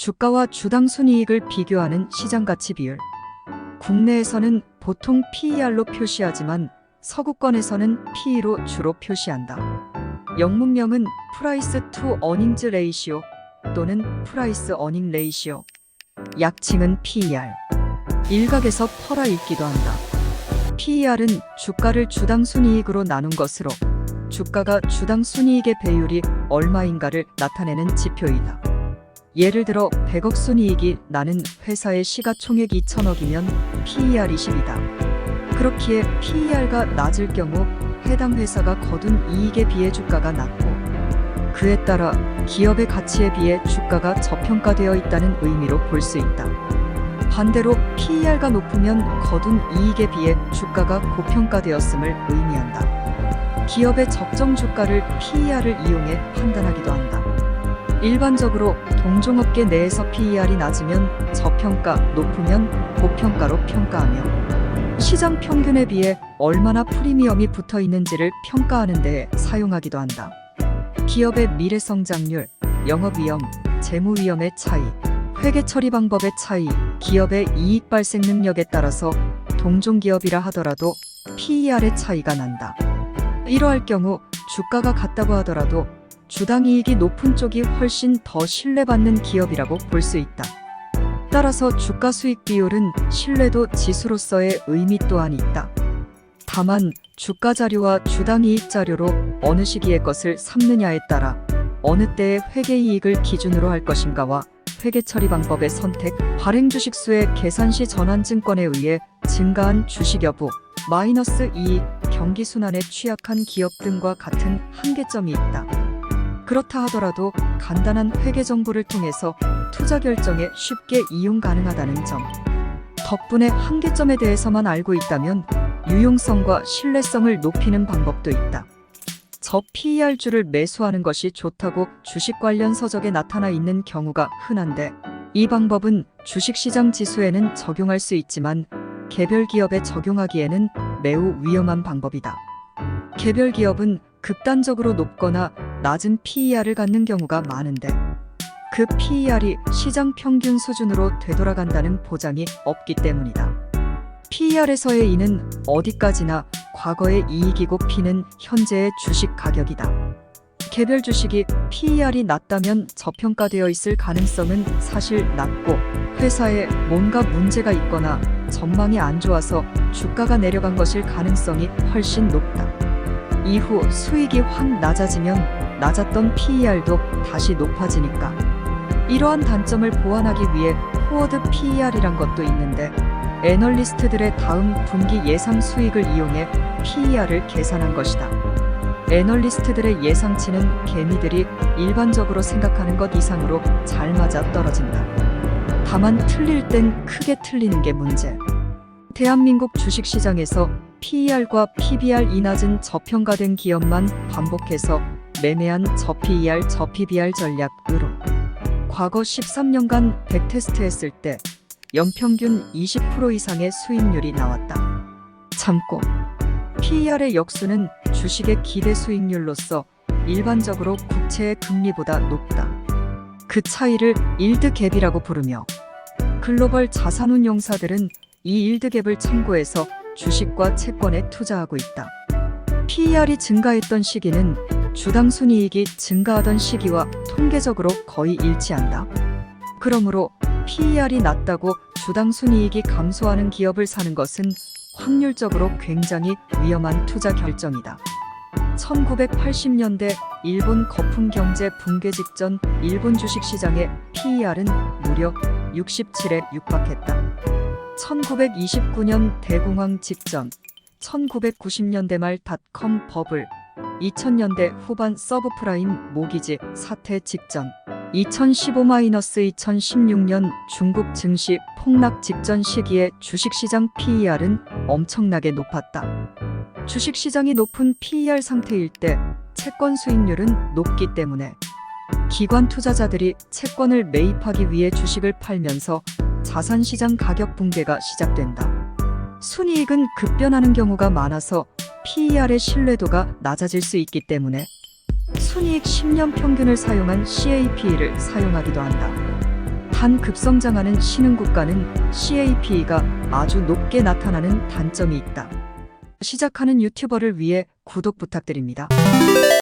주가와 주당 순이익을 비교하는 시장가치 비율. 국내에서는 보통 PER로 표시하지만 서구권에서는 PE로 주로 표시한다. 영문명은 Price to Earnings Ratio 또는 Price Earning Ratio, 약칭은 PER. 일각에서 퍼라 읽기도 한다. PER은 주가를 주당 순이익으로 나눈 것으로 주가가 주당 순이익의 배율이 얼마인가를 나타내는 지표이다. 예를 들어 100억 순이익이 나는 회사의 시가총액 2천억이면 PER 20이다. 그렇기에 PER가 낮을 경우 해당 회사가 거둔 이익에 비해 주가가 낮고, 그에 따라 기업의 가치에 비해 주가가 저평가되어 있다는 의미로 볼 수 있다. 반대로 PER가 높으면 거둔 이익에 비해 주가가 고평가되었음을 의미한다. 기업의 적정 주가를 PER을 이용해 판단하기도 한다. 일반적으로 동종업계 내에서 PER이 낮으면 저평가, 높으면 고평가로 평가하며 시장 평균에 비해 얼마나 프리미엄이 붙어 있는지를 평가하는 데에 사용하기도 한다. 기업의 미래 성장률, 영업 위험, 재무 위험의 차이, 회계 처리 방법의 차이, 기업의 이익 발생 능력에 따라서 동종기업이라 하더라도 PER의 차이가 난다. 이러할 경우 주가가 같다고 하더라도 주당 이익이 높은 쪽이 훨씬 더 신뢰받는 기업이라고 볼 수 있다. 따라서 주가 수익 비율은 신뢰도 지수로서의 의미 또한 있다. 다만 주가 자료와 주당 이익 자료로 어느 시기의 것을 삼느냐에 따라 어느 때의 회계 이익을 기준으로 할 것인가와 회계 처리 방법의 선택, 발행 주식수의 계산 시 전환증권에 의해 증가한 주식 여부, 마이너스 이익, 경기 순환에 취약한 기업 등과 같은 한계점이 있다. 그렇다 하더라도 간단한 회계 정보를 통해서 투자 결정에 쉽게 이용 가능하다는 점. 덕분에 한계점에 대해서만 알고 있다면 유용성과 신뢰성을 높이는 방법도 있다. 저 PER주를 매수하는 것이 좋다고 주식 관련 서적에 나타나 있는 경우가 흔한데, 이 방법은 주식시장 지수에는 적용할 수 있지만 개별 기업에 적용하기에는 매우 위험한 방법이다. 개별 기업은 극단적으로 높거나 낮은 PER을 갖는 경우가 많은데, 그 PER이 시장 평균 수준으로 되돌아간다는 보장이 없기 때문이다. PER에서의 이는 어디까지나 과거의 이익이고 P는 현재의 주식 가격이다. 개별 주식이 PER이 낮다면 저평가되어 있을 가능성은 사실 낮고, 회사에 뭔가 문제가 있거나 전망이 안 좋아서 주가가 내려간 것일 가능성이 훨씬 높다. 이후 수익이 확 낮아지면 낮았던 PER도 다시 높아지니까. 이러한 단점을 보완하기 위해 포워드 PER이란 것도 있는데, 애널리스트들의 다음 분기 예상 수익을 이용해 PER을 계산한 것이다. 애널리스트들의 예상치는 개미들이 일반적으로 생각하는 것 이상으로 잘 맞아 떨어진다. 다만 틀릴 땐 크게 틀리는 게 문제. 대한민국 주식시장에서 PER과 PBR이 낮은 저평가된 기업만 반복해서 매매한 저PER, 저PBR 전략으로 과거 13년간 백테스트했을 때 연평균 20% 이상의 수익률이 나왔다. 참고, PER의 역수는 주식의 기대 수익률로서 일반적으로 국채의 금리보다 높다. 그 차이를 일드 갭이라고 부르며, 글로벌 자산운용사들은 이 일드 갭을 참고해서 주식과 채권에 투자하고 있다. PER이 증가했던 시기는 주당 순이익이 증가하던 시기와 통계적으로 거의 일치한다. 그러므로 PER이 낮다고 주당 순이익이 감소하는 기업을 사는 것은 확률적으로 굉장히 위험한 투자 결정이다. 1980년대 일본 거품 경제 붕괴 직전 일본 주식시장의 PER은 무려 67에 육박했다. 1929년 대공황 직전, 1990년대 말 닷컴 버블, 2000년대 후반 서브프라임 모기지 사태 직전, 2015-2016년 중국 증시 폭락 직전 시기에 주식시장 PER은 엄청나게 높았다. 주식시장이 높은 PER 상태일 때 채권 수익률은 높기 때문에 기관 투자자들이 채권을 매입하기 위해 주식을 팔면서 자산시장 가격 붕괴가 시작된다. 순이익은 급변하는 경우가 많아서 PER의 신뢰도가 낮아질 수 있기 때문에 순이익 10년 평균을 사용한 CAP를 사용하기도 한다. 급성장하는 신흥국가는 CAPE가 아주 높게 나타나는 단점이 있다. 시작하는 유튜버를 위해 구독 부탁드립니다.